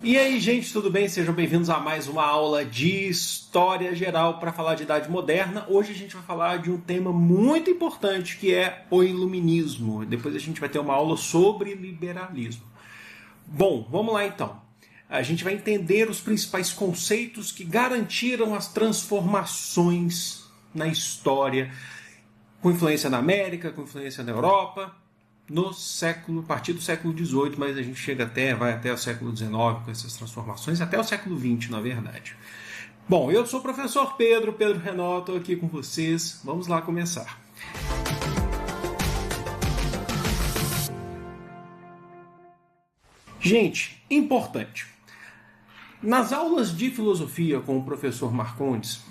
E aí, gente, tudo bem? Sejam bem-vindos a mais uma aula de História Geral para falar de Idade Moderna. Hoje a gente vai falar de um tema muito importante que é o Iluminismo. Depois a gente vai ter uma aula sobre liberalismo. Bom, vamos lá então. A gente vai entender os principais conceitos que garantiram as transformações na história, com influência na América, com influência na Europa, a partir do século XVIII, mas a gente vai até o século XIX com essas transformações, até o século XX, na verdade. Bom, eu sou o professor Pedro Renato, estou aqui com vocês. Vamos lá começar. Gente, importante. Nas aulas de filosofia com o professor Marcondes,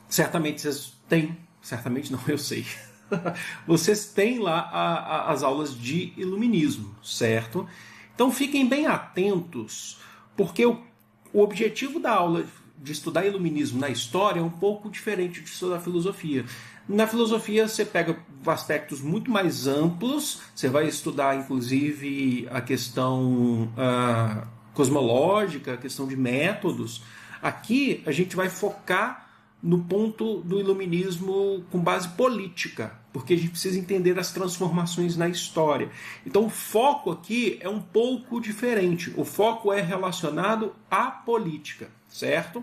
certamente vocês têm, certamente não, eu sei, vocês têm lá as aulas de iluminismo, certo? Então fiquem bem atentos, porque o objetivo da aula de estudar iluminismo na história é um pouco diferente de estudar filosofia. Na filosofia você pega aspectos muito mais amplos, você vai estudar inclusive a questão cosmológica, a questão de métodos. Aqui a gente vai focar no ponto do iluminismo com base política, porque a gente precisa entender as transformações na história. Então o foco aqui é um pouco diferente. O foco é relacionado à política, certo?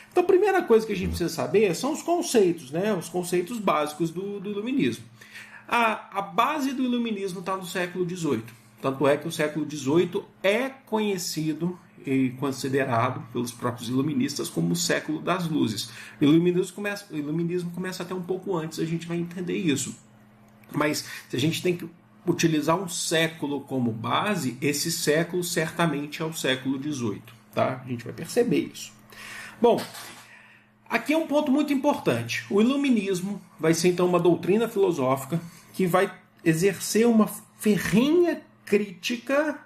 Então a primeira coisa que a gente precisa saber são os conceitos, né? Os conceitos básicos do iluminismo. A base do iluminismo está no século XVIII. Tanto é que o século XVIII é conhecido e considerado pelos próprios iluministas como o século das luzes. O iluminismo começa até um pouco antes, a gente vai entender isso. Mas se a gente tem que utilizar um século como base, esse século certamente é o século XVIII. Tá? A gente vai perceber isso. Bom, aqui é um ponto muito importante. O iluminismo vai ser então uma doutrina filosófica que vai exercer uma ferrenha crítica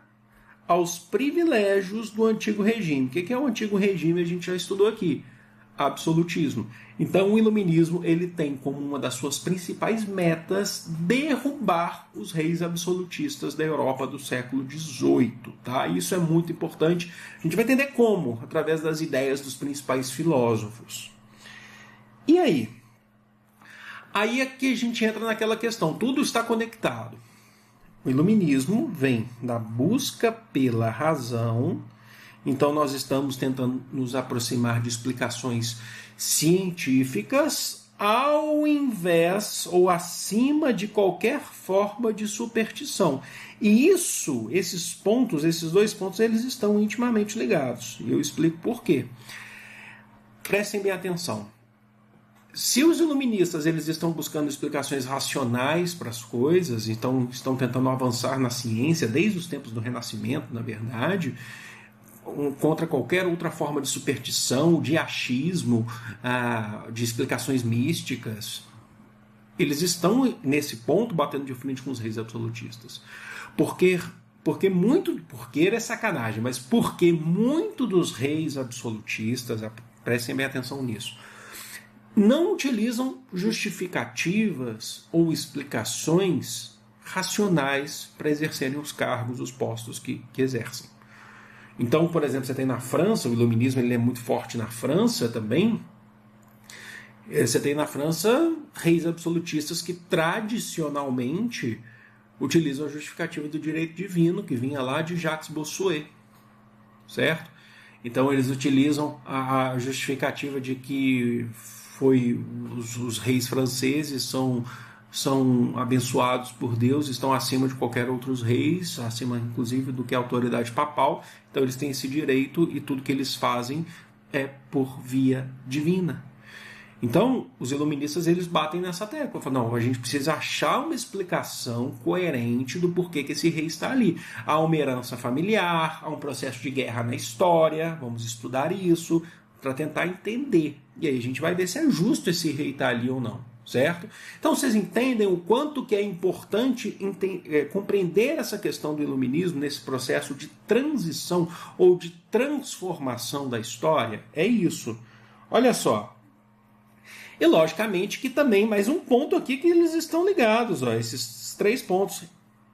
aos privilégios do antigo regime. O que é o antigo regime? A gente já estudou aqui. Absolutismo. Então o iluminismo ele tem como uma das suas principais metas derrubar os reis absolutistas da Europa do século XVIII. Tá? Isso é muito importante. A gente vai entender como, através das ideias dos principais filósofos. E aí? Aí é que a gente entra naquela questão. Tudo está conectado. O iluminismo vem da busca pela razão, então nós estamos tentando nos aproximar de explicações científicas ao invés ou acima de qualquer forma de superstição. E esses dois pontos, eles estão intimamente ligados. E eu explico por quê. Prestem bem atenção. Se os iluministas eles estão buscando explicações racionais para as coisas, então estão tentando avançar na ciência desde os tempos do Renascimento, na verdade, contra qualquer outra forma de superstição, de achismo, de explicações místicas, eles estão nesse ponto batendo de frente com os reis absolutistas. Porque é sacanagem, mas porque muito dos reis absolutistas, prestem bem atenção nisso, não utilizam justificativas ou explicações racionais para exercerem os cargos, os postos que exercem. Então, por exemplo, você tem na França, o iluminismo ele é muito forte na França também. Você tem na França reis absolutistas que tradicionalmente utilizam a justificativa do direito divino, que vinha lá de Jacques Bossuet, certo? Então eles utilizam a justificativa de que os reis franceses são abençoados por Deus, estão acima de qualquer outros reis, acima inclusive do que a autoridade papal, então eles têm esse direito e tudo que eles fazem é por via divina. Então, os iluministas eles batem nessa tecla, falam, não, a gente precisa achar uma explicação coerente do porquê que esse rei está ali. Há uma herança familiar, há um processo de guerra na história, vamos estudar isso para tentar entender. E aí a gente vai ver se é justo esse rei estar ali ou não, certo? Então vocês entendem o quanto que é importante compreender essa questão do iluminismo nesse processo de transição ou de transformação da história? É isso. Olha só. E logicamente que também mais um ponto aqui que eles estão ligados, esses três pontos.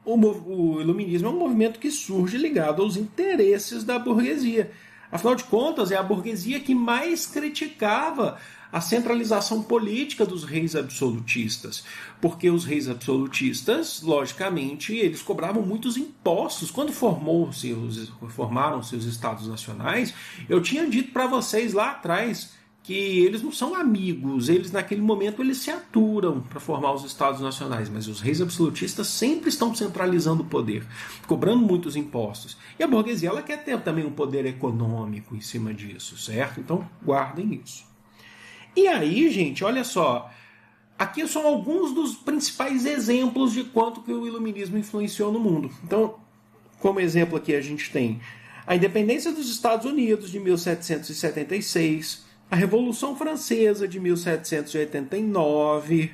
o iluminismo é um movimento que surge ligado aos interesses da burguesia. Afinal de contas, é a burguesia que mais criticava a centralização política dos reis absolutistas, porque os reis absolutistas, logicamente, eles cobravam muitos impostos. Quando formaram-se os estados nacionais, eu tinha dito para vocês lá atrás que eles não são amigos, eles naquele momento eles se aturam para formar os estados nacionais, mas os reis absolutistas sempre estão centralizando o poder, cobrando muitos impostos. E a burguesia ela quer ter também um poder econômico em cima disso, certo? Então guardem isso. E aí, gente, olha só, aqui são alguns dos principais exemplos de quanto que o iluminismo influenciou no mundo. Então, como exemplo aqui a gente tem a independência dos Estados Unidos de 1776, a Revolução Francesa de 1789.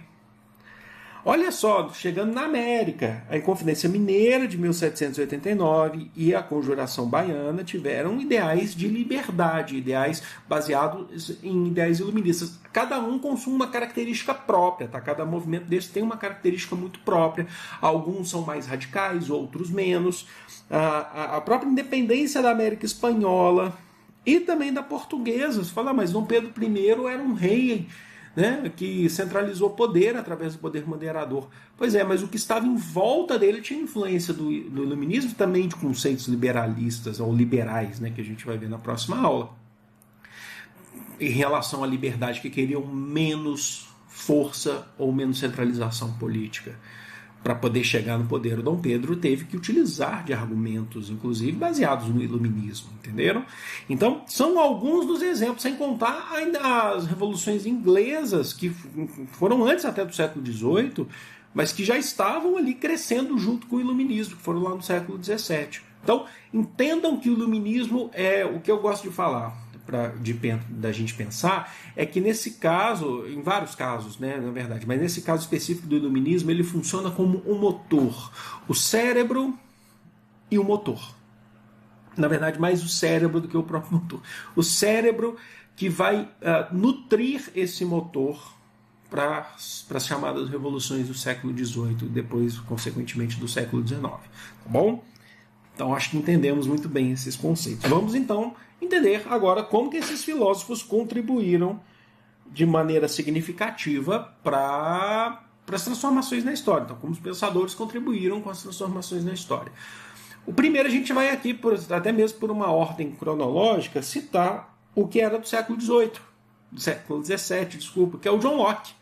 Olha só, chegando na América, a Inconfidência Mineira de 1789 e a Conjuração Baiana tiveram ideais de liberdade, ideais baseados em ideais iluministas. Cada um com uma característica própria, tá? Cada movimento desse tem uma característica muito própria. Alguns são mais radicais, outros menos. A própria independência da América Espanhola e também da portuguesa. Você fala, mas Dom Pedro I era um rei, né, que centralizou poder através do poder moderador. Pois é, mas o que estava em volta dele tinha influência do iluminismo, também de conceitos liberalistas ou liberais, né, que a gente vai ver na próxima aula, em relação à liberdade, que queriam menos força ou menos centralização política para poder chegar no poder. O Dom Pedro teve que utilizar de argumentos, inclusive, baseados no iluminismo, entenderam? Então, são alguns dos exemplos, sem contar ainda as revoluções inglesas, que foram antes até do século XVIII, mas que já estavam ali crescendo junto com o iluminismo, que foram lá no século XVII. Então, entendam que o iluminismo é o que eu gosto de falar, da gente pensar, é que nesse caso, em vários casos, né, na verdade, mas nesse caso específico do iluminismo, ele funciona como um motor, o cérebro e o motor. Na verdade, mais o cérebro do que o próprio motor. O cérebro que vai nutrir esse motor para as chamadas revoluções do século XVIII, depois, consequentemente, do século XIX. Tá bom? Então, acho que entendemos muito bem esses conceitos. Vamos, então, entender agora como que esses filósofos contribuíram de maneira significativa para as transformações na história. Então, como os pensadores contribuíram com as transformações na história. O primeiro, a gente vai aqui, até mesmo por uma ordem cronológica, citar o que era do século XVIII, do século XVII, desculpa, que é o John Locke.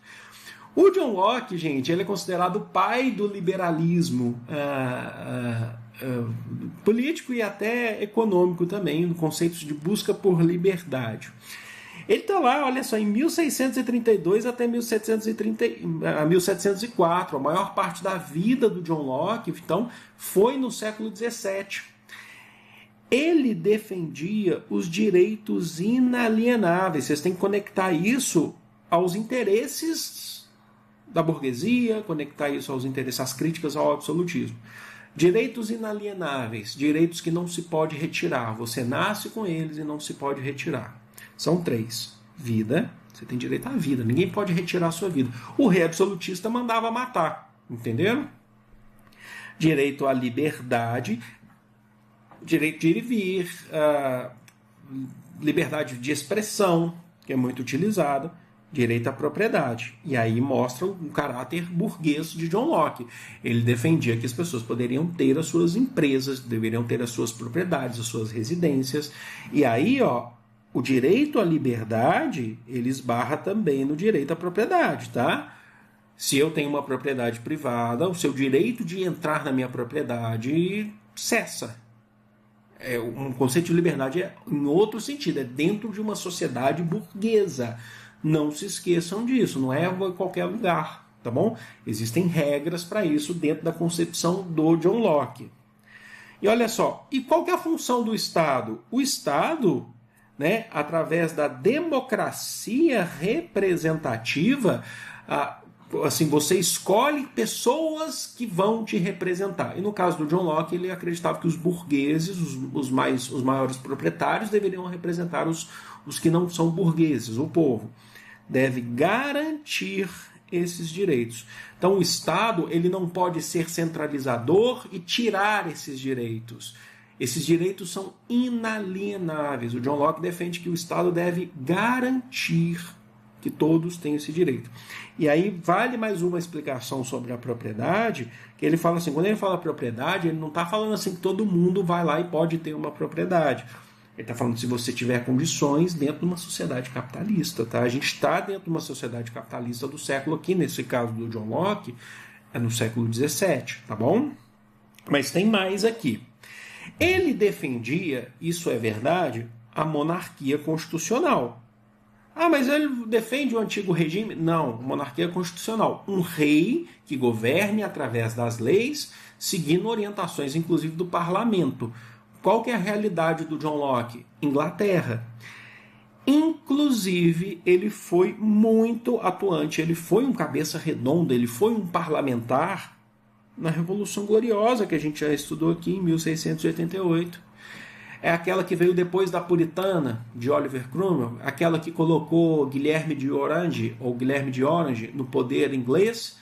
O John Locke, gente, ele é considerado o pai do liberalismo político e até econômico também, no conceito de busca por liberdade. Ele está lá, olha só, em 1632 até 1704, a maior parte da vida do John Locke, então, foi no século XVII. Ele defendia os direitos inalienáveis. Vocês têm que conectar isso aos interesses da burguesia, conectar isso aos interesses, às críticas ao absolutismo. Direitos inalienáveis, direitos que não se pode retirar. Você nasce com eles e não se pode retirar. São 3. Vida, você tem direito à vida, ninguém pode retirar a sua vida. O rei absolutista mandava matar, entenderam? Direito à liberdade, direito de ir e vir, liberdade de expressão, que é muito utilizada, direito à propriedade. E aí mostra o caráter burguês de John Locke. Ele defendia que as pessoas poderiam ter as suas empresas, deveriam ter as suas propriedades, as suas residências. E aí, o direito à liberdade, ele esbarra também no direito à propriedade, tá? Se eu tenho uma propriedade privada, o seu direito de entrar na minha propriedade cessa. Um conceito de liberdade é em outro sentido, é dentro de uma sociedade burguesa. Não se esqueçam disso, não é em qualquer lugar, tá bom? Existem regras para isso dentro da concepção do John Locke. E olha só, e qual que é a função do Estado? O Estado, né, através da democracia representativa, assim, você escolhe pessoas que vão te representar. E no caso do John Locke, ele acreditava que os burgueses, os maiores proprietários, deveriam representar os que não são burgueses, o povo. Deve garantir esses direitos. Então o Estado ele não pode ser centralizador e tirar esses direitos. Esses direitos são inalienáveis. O John Locke defende que o Estado deve garantir que todos têm esse direito. E aí vale mais uma explicação sobre a propriedade, que ele fala assim, quando ele fala propriedade, ele não está falando assim que todo mundo vai lá e pode ter uma propriedade. Ele está falando se você tiver condições dentro de uma sociedade capitalista. Tá? A gente está dentro de uma sociedade capitalista do século aqui, nesse caso do John Locke, é no século XVII, tá bom? Mas tem mais aqui. Ele defendia, isso é verdade, a monarquia constitucional. Ah, mas ele defende o antigo regime? Não, monarquia constitucional. Um rei que governe através das leis, seguindo orientações, inclusive, do parlamento. Qual que é a realidade do John Locke? Inglaterra. Inclusive, ele foi muito atuante, ele foi um cabeça redonda, ele foi um parlamentar na Revolução Gloriosa, que a gente já estudou aqui em 1688. É aquela que veio depois da Puritana, de Oliver Cromwell, aquela que colocou Guilherme de Orange, ou Guilherme de Orange, no poder inglês,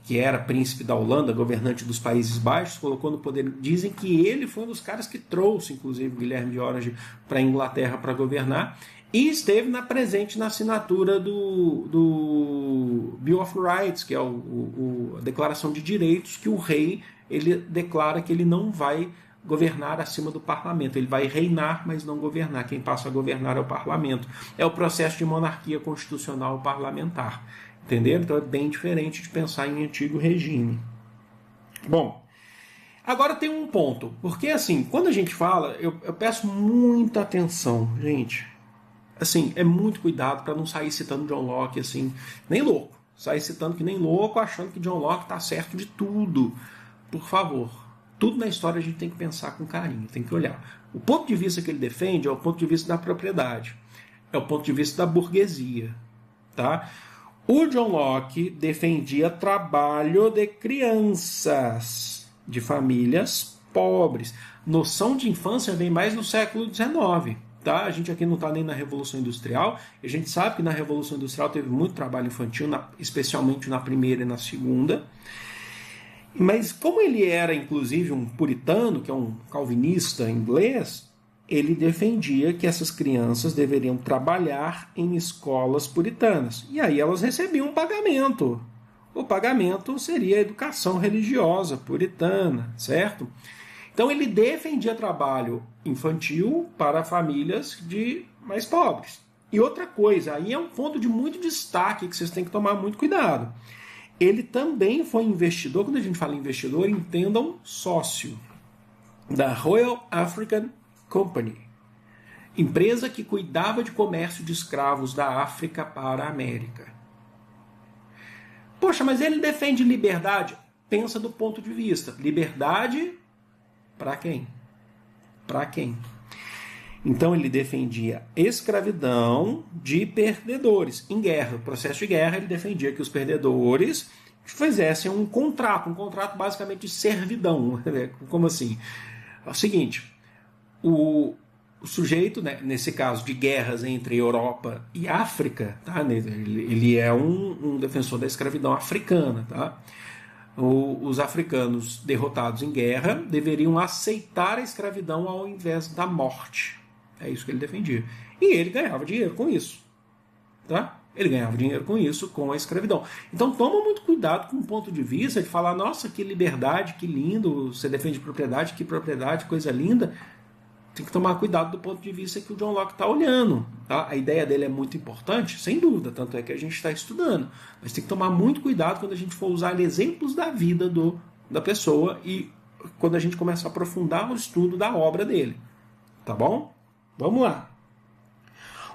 que era príncipe da Holanda, governante dos Países Baixos, colocou no poder. Dizem que ele foi um dos caras que trouxe, inclusive, Guilherme de Orange para a Inglaterra para governar, e esteve presente na assinatura do Bill of Rights, que é a Declaração de Direitos, que o rei ele declara que ele não vai governar acima do parlamento. Ele vai reinar, mas não governar. Quem passa a governar é o parlamento. É o processo de monarquia constitucional parlamentar. Entenderam? Então é bem diferente de pensar em antigo regime. Bom, agora tem um ponto. Porque assim, quando a gente fala, eu peço muita atenção, gente. Assim, é muito cuidado para não sair citando John Locke assim, nem louco. Sair citando que nem louco, achando que John Locke está certo de tudo. Por favor. Tudo na história a gente tem que pensar com carinho, tem que olhar. O ponto de vista que ele defende é o ponto de vista da propriedade, é o ponto de vista da burguesia. Tá? O John Locke defendia trabalho de crianças, de famílias pobres. Noção de infância vem mais no século XIX. Tá? A gente aqui não está nem na Revolução Industrial, a gente sabe que na Revolução Industrial teve muito trabalho infantil, especialmente na primeira e na segunda. Mas como ele era, inclusive, um puritano, que é um calvinista inglês, ele defendia que essas crianças deveriam trabalhar em escolas puritanas. E aí elas recebiam um pagamento. O pagamento seria a educação religiosa puritana, certo? Então ele defendia trabalho infantil para famílias mais pobres. E outra coisa, aí é um ponto de muito destaque que vocês têm que tomar muito cuidado. Ele também foi investidor, quando a gente fala investidor, entendam sócio da Royal African Company, empresa que cuidava de comércio de escravos da África para a América. Poxa, mas ele defende liberdade? Pensa do ponto de vista. Liberdade para quem? Para quem? Então ele defendia escravidão de perdedores em guerra. No processo de guerra ele defendia que os perdedores fizessem um contrato basicamente de servidão. Como assim? É o seguinte, o sujeito, né, nesse caso de guerras entre Europa e África, tá? Ele é um defensor da escravidão africana. Tá? Os africanos derrotados em guerra deveriam aceitar a escravidão ao invés da morte. É isso que ele defendia. E ele ganhava dinheiro com isso. Tá? Ele ganhava dinheiro com isso, com a escravidão. Então toma muito cuidado com o ponto de vista de falar, nossa, que liberdade, que lindo, você defende propriedade, que propriedade, coisa linda. Tem que tomar cuidado do ponto de vista que o John Locke está olhando. Tá? A ideia dele é muito importante, sem dúvida, tanto é que a gente está estudando. Mas tem que tomar muito cuidado quando a gente for usar exemplos da vida da pessoa e quando a gente começa a aprofundar o estudo da obra dele. Tá bom? Vamos lá.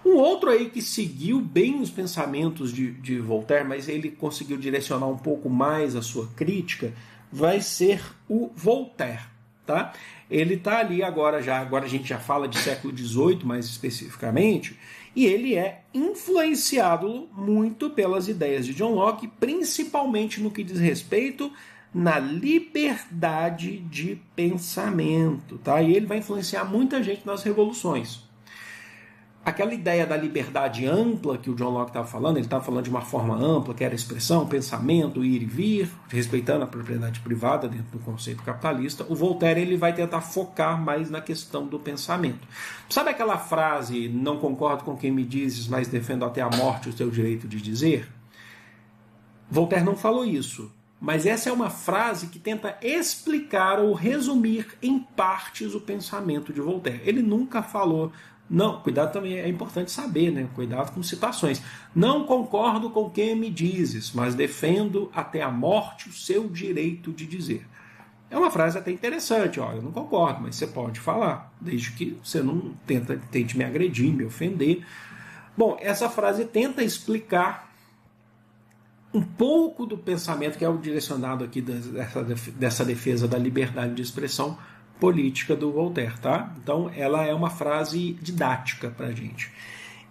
Um outro aí que seguiu bem os pensamentos de Voltaire, mas ele conseguiu direcionar um pouco mais a sua crítica, vai ser o Voltaire. Tá? Ele está ali agora a gente já fala de século XVIII mais especificamente, e ele é influenciado muito pelas ideias de John Locke, principalmente no que diz respeito na liberdade de pensamento. Tá? E ele vai influenciar muita gente nas revoluções. aquela ideia da liberdade ampla que o John Locke estava falando, ele estava falando de uma forma ampla, que era expressão, pensamento, ir e vir, respeitando a propriedade privada dentro do conceito capitalista. O Voltaire ele vai tentar focar mais na questão do pensamento. Sabe aquela frase, não concordo com quem me dizes, mas defendo até a morte o teu direito de dizer? Voltaire não falou isso, mas essa é uma frase que tenta explicar ou resumir em partes o pensamento de Voltaire. Ele nunca falou... Não, cuidado também, é importante saber, né? Cuidado com citações. Não concordo com quem me dizes, mas defendo até a morte o seu direito de dizer. É uma frase até interessante, olha, eu não concordo, mas você pode falar, desde que você não tente me agredir, me ofender. Bom, essa frase tenta explicar um pouco do pensamento que é o direcionado aqui dessa defesa da liberdade de expressão política do Voltaire, tá? Então, ela é uma frase didática para a gente.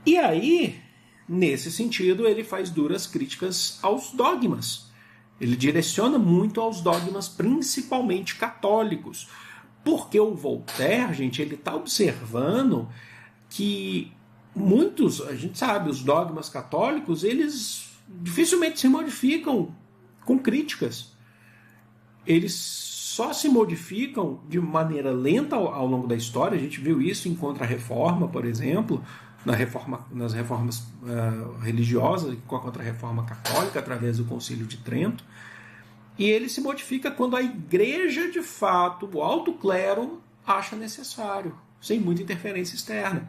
E aí, nesse sentido, ele faz duras críticas aos dogmas. Ele direciona muito aos dogmas, principalmente católicos. Porque o Voltaire, gente, ele está observando que muitos, a gente sabe, os dogmas católicos, eles dificilmente se modificam com críticas. Eles só se modificam de maneira lenta ao longo da história. A gente viu isso em Contra-Reforma, por exemplo, nas reformas religiosas, com a Contra-Reforma católica, através do Concílio de Trento. E ele se modifica quando a igreja, de fato, o alto clero, acha necessário, sem muita interferência externa.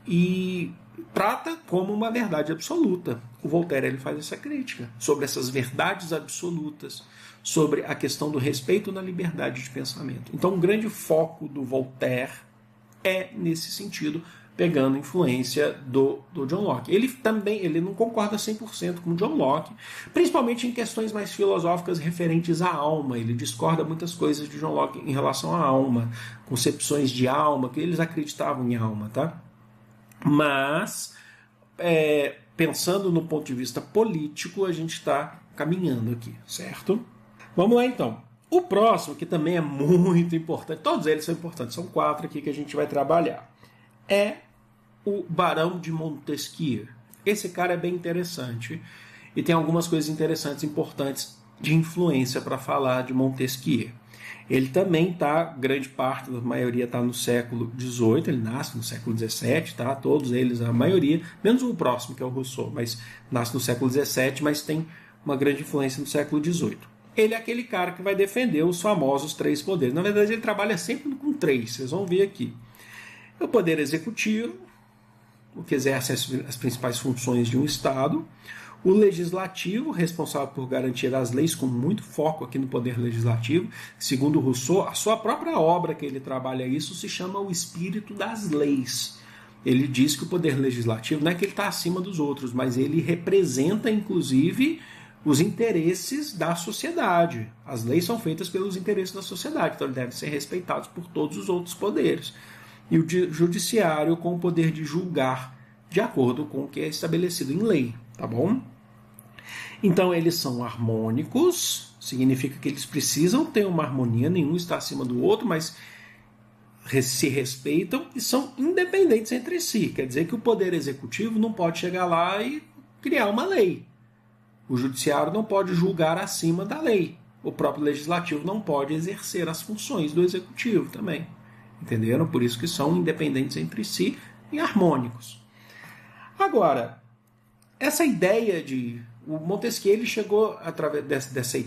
E trata como uma verdade absoluta. O Voltaire ele faz essa crítica sobre essas verdades absolutas, sobre a questão do respeito na liberdade de pensamento. Então, um grande foco do Voltaire é nesse sentido, pegando influência do John Locke. Ele não concorda 100% com John Locke, principalmente em questões mais filosóficas referentes à alma. Ele discorda muitas coisas de John Locke em relação à alma, concepções de alma, que eles acreditavam em alma, tá? Mas, pensando no ponto de vista político, a gente está caminhando aqui, certo? Vamos lá então. O próximo, que também é muito importante, todos eles são importantes, são 4 aqui que a gente vai trabalhar, é o Barão de Montesquieu. Esse cara é bem interessante e tem algumas coisas interessantes, importantes de influência para falar de Montesquieu. Ele também está, grande parte, a maioria está no século XVIII, ele nasce no século XVII, tá? Todos eles, a maioria, menos o próximo, que é o Rousseau, mas nasce no século XVII, mas tem uma grande influência no século XVIII. Ele é aquele cara que vai defender os famosos 3 poderes. Na verdade, ele trabalha sempre com 3, vocês vão ver aqui. O poder executivo, o que exerce as principais funções de um Estado. O legislativo, responsável por garantir as leis, com muito foco aqui no poder legislativo. Segundo Rousseau, a sua própria obra que ele trabalha isso se chama O Espírito das Leis. Ele diz que o poder legislativo não é que ele está acima dos outros, mas ele representa, inclusive, os interesses da sociedade. As leis são feitas pelos interesses da sociedade, então eles devem ser respeitados por todos os outros poderes. E o judiciário com o poder de julgar de acordo com o que é estabelecido em lei, tá bom? Então eles são harmônicos, significa que eles precisam ter uma harmonia, nenhum está acima do outro, mas se respeitam e são independentes entre si. Quer dizer que o poder executivo não pode chegar lá e criar uma lei. O judiciário não pode julgar acima da lei. O próprio legislativo não pode exercer as funções do executivo também. Entenderam? Por isso que são independentes entre si e harmônicos. Agora, essa ideia de... O Montesquieu ele chegou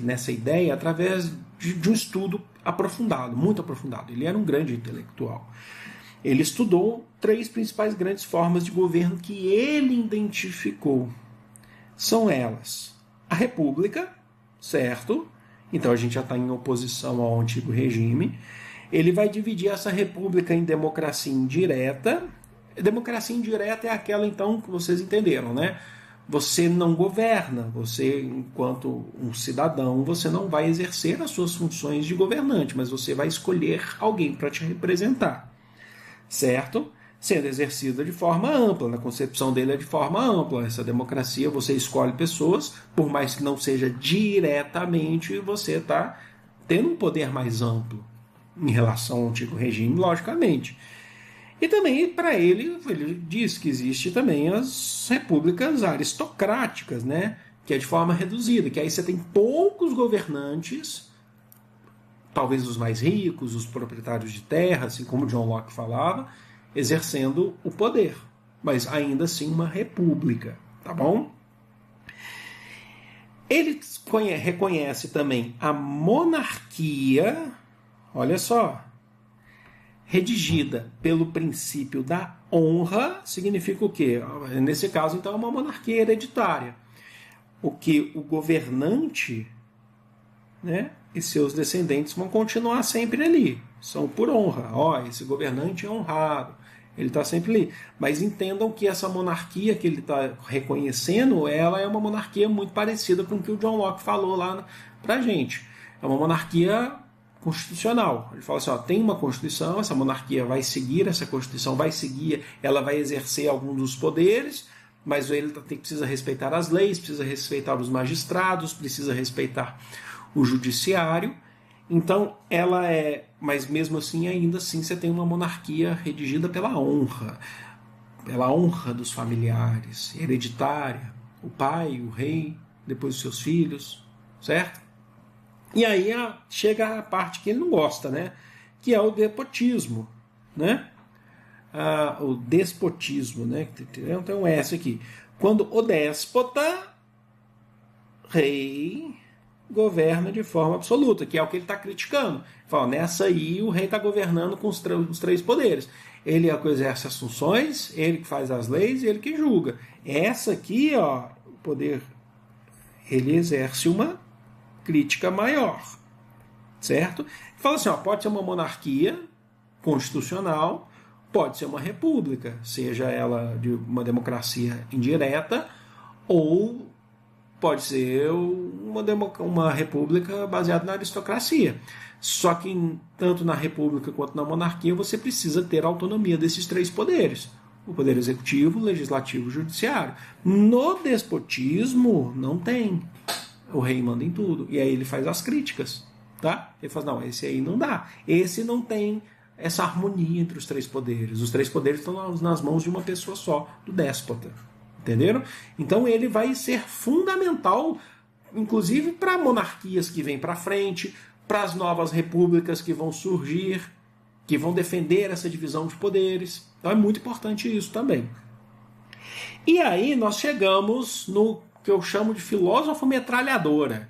nessa ideia através de um estudo aprofundado, muito aprofundado. Ele era um grande intelectual. Ele estudou 3 principais grandes formas de governo que ele identificou. São elas: a república, certo? Então a gente já está em oposição ao antigo regime. Ele vai dividir essa república em democracia indireta. Democracia indireta é aquela, então, que vocês entenderam, né? Você não governa, você, enquanto um cidadão, você não vai exercer as suas funções de governante, mas você vai escolher alguém para te representar, certo? Sendo exercida de forma ampla, na concepção dele é de forma ampla. Essa democracia, você escolhe pessoas, por mais que não seja diretamente, você está tendo um poder mais amplo em relação ao antigo regime, logicamente. E também, para ele diz que existe também as repúblicas aristocráticas, né? Que é de forma reduzida, que aí você tem poucos governantes, talvez os mais ricos, os proprietários de terra, assim como John Locke falava, exercendo o poder, mas ainda assim uma república, tá bom? Ele reconhece também a monarquia, olha só, redigida pelo princípio da honra, significa o quê? Nesse caso, então, é uma monarquia hereditária. O que o governante, né, e seus descendentes vão continuar sempre ali. São por honra. Ó, esse governante é honrado. Ele está sempre ali. Mas entendam que essa monarquia que ele está reconhecendo, ela é uma monarquia muito parecida com o que o John Locke falou lá pra gente. É uma monarquia constitucional. Ele fala assim, ó, tem uma constituição, essa monarquia vai seguir, essa constituição vai seguir, ela vai exercer algum dos poderes, mas ele precisa respeitar as leis, precisa respeitar os magistrados, precisa respeitar o judiciário. Então, ela é... Mas mesmo assim, ainda assim, você tem uma monarquia redigida pela honra dos familiares, hereditária, o pai, o rei, depois os seus filhos, certo? E aí chega a parte que ele não gosta, né? Que é o despotismo, né? O despotismo, né? Tem um S aqui. Quando o déspota, rei, governa de forma absoluta, que é o que ele está criticando. Fala, nessa aí o rei está governando com os três poderes. Ele é o que exerce as funções, ele que faz as leis e ele que julga. Essa aqui, ó, o poder, ele exerce uma crítica maior, certo? Fala assim, ó, pode ser uma monarquia constitucional, pode ser uma república, seja ela de uma democracia indireta ou pode ser uma república baseada na aristocracia. Só que tanto na república quanto na monarquia você precisa ter a autonomia desses três poderes. O poder executivo, legislativo e judiciário. No despotismo não tem. O rei manda em tudo. E aí ele faz as críticas. Tá? Ele fala, não, esse aí não dá. Esse não tem essa harmonia entre os três poderes. Os três poderes estão nas mãos de uma pessoa só, do déspota. Entenderam? Então ele vai ser fundamental, inclusive para monarquias que vêm para frente, para as novas repúblicas que vão surgir, que vão defender essa divisão de poderes. Então é muito importante isso também. E aí nós chegamos no que eu chamo de filósofo metralhadora,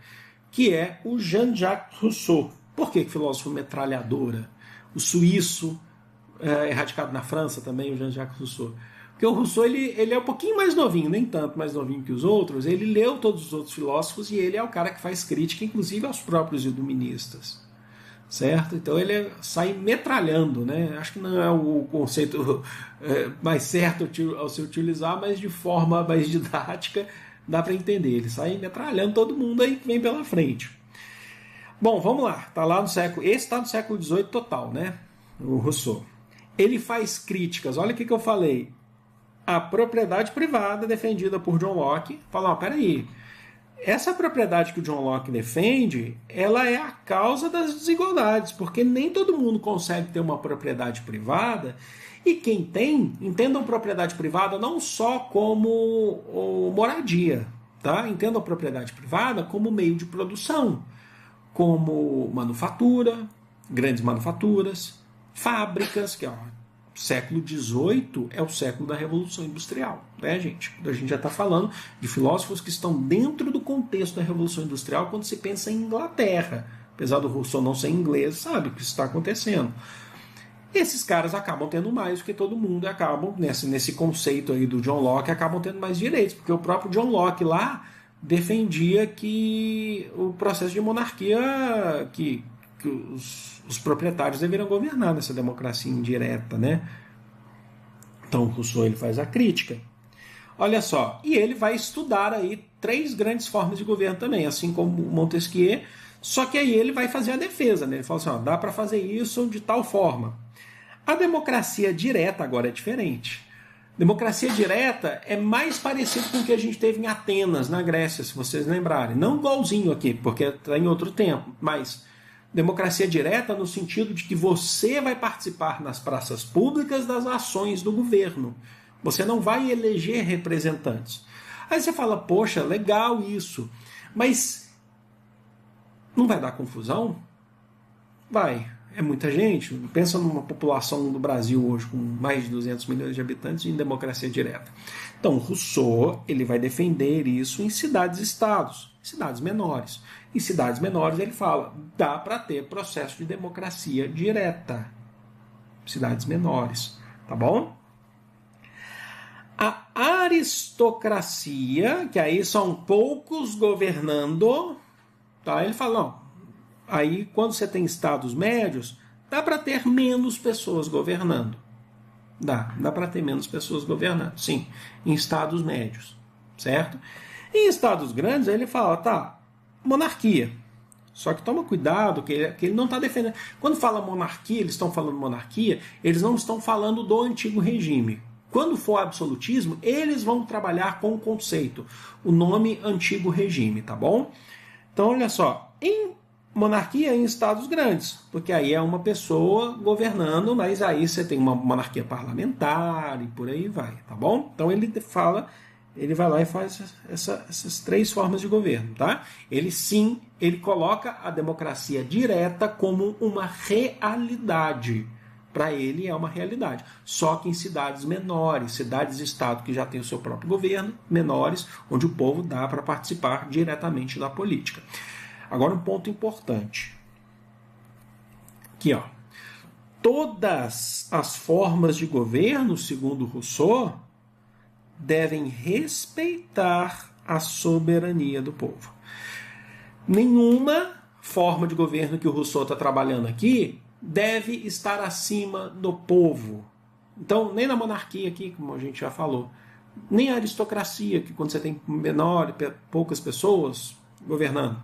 que é o Jean-Jacques Rousseau. Por que filósofo metralhadora? O suíço, radicado na França também, o Jean-Jacques Rousseau. Porque o Rousseau ele é um pouquinho mais novinho, nem tanto mais novinho que os outros, ele leu todos os outros filósofos e ele é o cara que faz crítica, inclusive aos próprios iluministas. Certo? Então ele sai metralhando, né? Acho que não é o conceito mais certo a se utilizar, mas de forma mais didática dá para entender. Ele sai metralhando todo mundo aí que vem pela frente. Bom, vamos lá. Tá lá no século... Esse está no século XVIII total, né? O Rousseau. Ele faz críticas. Olha o que eu falei. A propriedade privada defendida por John Locke. Fala, ó, peraí. Essa propriedade que o John Locke defende, ela é a causa das desigualdades, porque nem todo mundo consegue ter uma propriedade privada, e quem tem, entendam propriedade privada não só como moradia, tá? Entendam a propriedade privada como meio de produção, como manufatura, grandes manufaturas, fábricas, que ó, século XVIII é o século da Revolução Industrial, né, gente? A gente já está falando de filósofos que estão dentro do contexto da Revolução Industrial quando se pensa em Inglaterra. Apesar do Rousseau não ser inglês, sabe o que está acontecendo. Esses caras acabam tendo mais do que todo mundo, acabam, nesse conceito aí do John Locke, acabam tendo mais direitos, porque o próprio John Locke lá defendia que o processo de monarquia, que os proprietários deveriam governar nessa democracia indireta, né? Então o Rousseau ele faz a crítica. Olha só, e ele vai estudar aí 3 grandes formas de governo também, assim como Montesquieu, só que aí ele vai fazer a defesa, né? Ele fala assim, ó, dá para fazer isso de tal forma. A democracia direta agora é diferente. Democracia direta é mais parecido com o que a gente teve em Atenas, na Grécia, se vocês lembrarem. Não igualzinho aqui, porque está em outro tempo, mas Democracia direta no sentido de que você vai participar nas praças públicas das ações do governo. Você não vai eleger representantes. Aí você fala, poxa, legal isso, mas não vai dar confusão? Vai. É muita gente. Pensa numa população do Brasil hoje com mais de 200 milhões de habitantes em democracia direta. Então, Rousseau ele vai defender isso em cidades-estados, cidades menores. Em cidades menores ele fala, dá para ter processo de democracia direta. Cidades menores, tá bom? A aristocracia, que aí são poucos governando, tá? Ele fala, não, aí quando você tem estados médios, dá para ter menos pessoas governando. Dá para ter menos pessoas governando, sim, em estados médios, certo? Em estados grandes, ele fala, tá, monarquia. Só que toma cuidado, que ele não está defendendo. Quando fala monarquia, eles estão falando monarquia, eles não estão falando do antigo regime. Quando for absolutismo, eles vão trabalhar com o conceito, o nome antigo regime, tá bom? Então, olha só, em monarquia em estados grandes, porque aí é uma pessoa governando, mas aí você tem uma monarquia parlamentar e por aí vai, tá bom? Então ele fala, ele vai lá e faz essas três formas de governo, tá? Ele coloca a democracia direta como uma realidade. Para ele é uma realidade. Só que em cidades menores, cidades-estado que já têm o seu próprio governo, menores, onde o povo dá para participar diretamente da política. Agora um ponto importante. Aqui, ó. Todas as formas de governo, segundo Rousseau, devem respeitar a soberania do povo. Nenhuma forma de governo que o Rousseau está trabalhando aqui deve estar acima do povo. Então, nem na monarquia aqui, como a gente já falou, nem a aristocracia, que quando você tem poucas pessoas governando.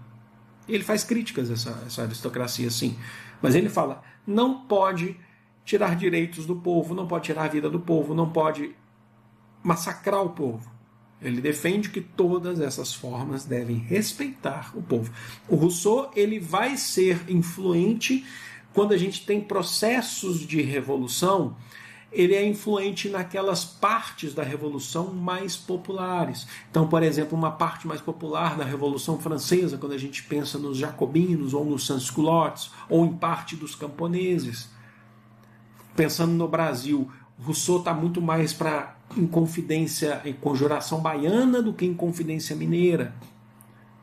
Ele faz críticas a essa aristocracia, sim. Mas ele fala, não pode tirar direitos do povo, não pode tirar a vida do povo, não pode massacrar o povo. Ele defende que todas essas formas devem respeitar o povo. O Rousseau ele vai ser influente quando a gente tem processos de revolução. Ele é influente naquelas partes da Revolução mais populares. Então, por exemplo, uma parte mais popular da Revolução Francesa, quando a gente pensa nos jacobinos ou nos sans-culottes, ou em parte dos camponeses. Pensando no Brasil, Rousseau está muito mais para Inconfidência e Conjuração Baiana do que Inconfidência Mineira.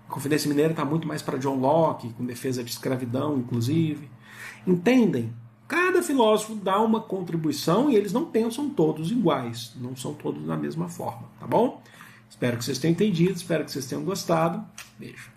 Inconfidência Mineira está muito mais para John Locke, com defesa de escravidão, inclusive. Entendem? Cada filósofo dá uma contribuição e eles não pensam todos iguais, não são todos da mesma forma, tá bom? Espero que vocês tenham entendido, espero que vocês tenham gostado. Beijo.